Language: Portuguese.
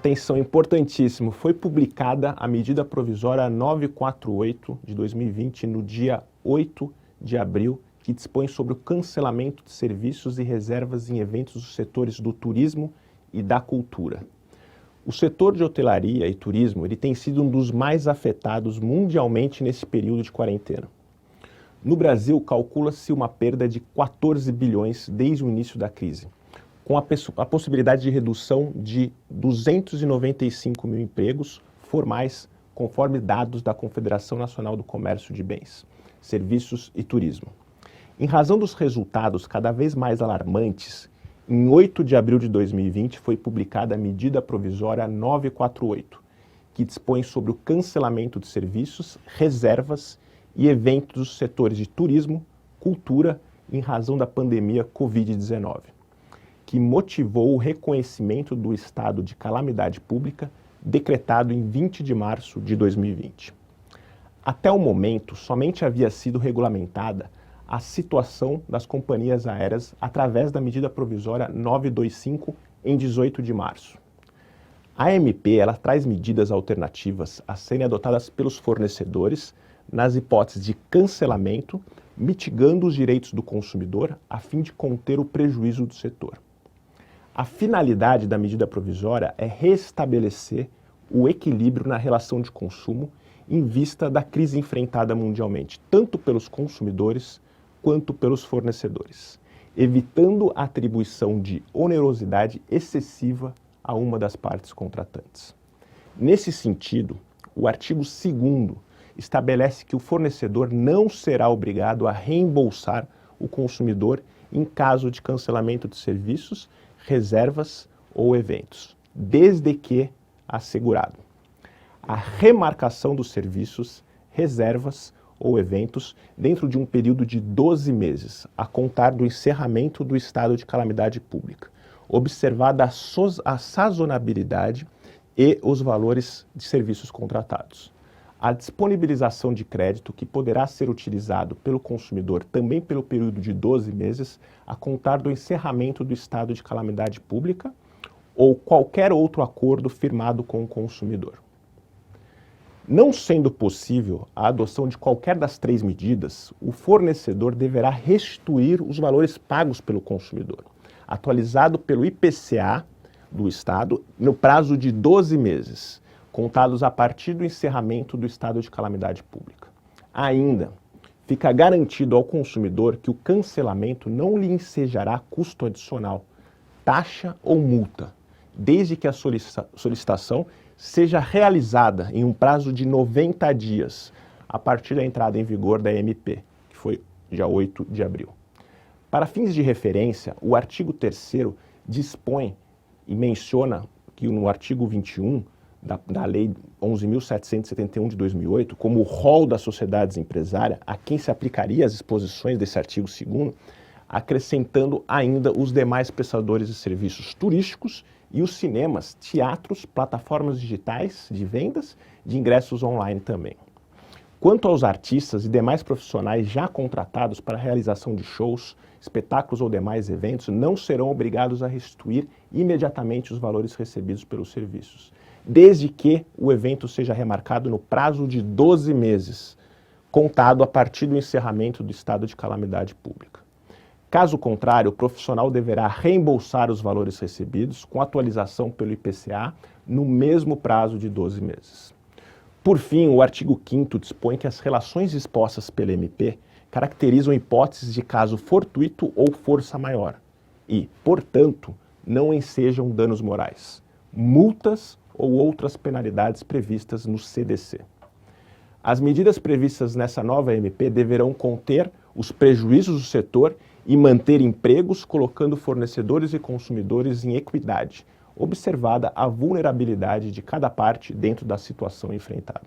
Atenção, importantíssimo, foi publicada a medida provisória 948 de 2020 no dia 8 de abril, que dispõe sobre o cancelamento de serviços e reservas em eventos dos setores do turismo e da cultura. O setor de hotelaria e turismo ele tem sido um dos mais afetados mundialmente nesse período de quarentena. No Brasil, calcula-se uma perda de 14 bilhões desde o início da crise, com a possibilidade de redução de 295 mil empregos formais, conforme dados da Confederação Nacional do Comércio de Bens, Serviços e Turismo. Em razão dos resultados cada vez mais alarmantes, em 8 de abril de 2020 foi publicada a medida provisória 948, que dispõe sobre o cancelamento de serviços, reservas e eventos dos setores de turismo, cultura, em razão da pandemia Covid-19. Que motivou o reconhecimento do estado de calamidade pública decretado em 20 de março de 2020. Até o momento, somente havia sido regulamentada a situação das companhias aéreas através da medida provisória 925 em 18 de março. A MP ela traz medidas alternativas a serem adotadas pelos fornecedores nas hipóteses de cancelamento, mitigando os direitos do consumidor a fim de conter o prejuízo do setor. A finalidade da medida provisória é restabelecer o equilíbrio na relação de consumo em vista da crise enfrentada mundialmente, tanto pelos consumidores quanto pelos fornecedores, evitando a atribuição de onerosidade excessiva a uma das partes contratantes. Nesse sentido, o artigo 2º estabelece que o fornecedor não será obrigado a reembolsar o consumidor em caso de cancelamento de serviços, reservas ou eventos, desde que assegurado. A remarcação dos serviços, reservas ou eventos dentro de um período de 12 meses, a contar do encerramento do estado de calamidade pública, observada a sazonabilidade e os valores de serviços contratados. A disponibilização de crédito que poderá ser utilizado pelo consumidor também pelo período de 12 meses, a contar do encerramento do estado de calamidade pública ou qualquer outro acordo firmado com o consumidor. Não sendo possível a adoção de qualquer das 3 medidas, o fornecedor deverá restituir os valores pagos pelo consumidor, atualizado pelo IPCA do Estado no prazo de 12 meses, contados a partir do encerramento do estado de calamidade pública. Ainda, fica garantido ao consumidor que o cancelamento não lhe ensejará custo adicional, taxa ou multa, desde que a solicitação seja realizada em um prazo de 90 dias, a partir da entrada em vigor da MP, que foi dia 8 de abril. Para fins de referência, o artigo 3º dispõe e menciona que no artigo 21 da Lei 11.771 de 2008, como o rol das sociedades empresárias, a quem se aplicaria as disposições desse artigo 2º, acrescentando ainda os demais prestadores de serviços turísticos e os cinemas, teatros, plataformas digitais de vendas de ingressos online também. Quanto aos artistas e demais profissionais já contratados para a realização de shows, espetáculos ou demais eventos, não serão obrigados a restituir imediatamente os valores recebidos pelos serviços, desde que o evento seja remarcado no prazo de 12 meses, contado a partir do encerramento do estado de calamidade pública. Caso contrário, o profissional deverá reembolsar os valores recebidos com atualização pelo IPCA no mesmo prazo de 12 meses. Por fim, o artigo 5º dispõe que as relações expostas pela MP caracterizam hipóteses de caso fortuito ou força maior e, portanto, não ensejam danos morais, multas ou outras penalidades previstas no CDC. As medidas previstas nessa nova MP deverão conter os prejuízos do setor e manter empregos, colocando fornecedores e consumidores em equidade, observada a vulnerabilidade de cada parte dentro da situação enfrentada.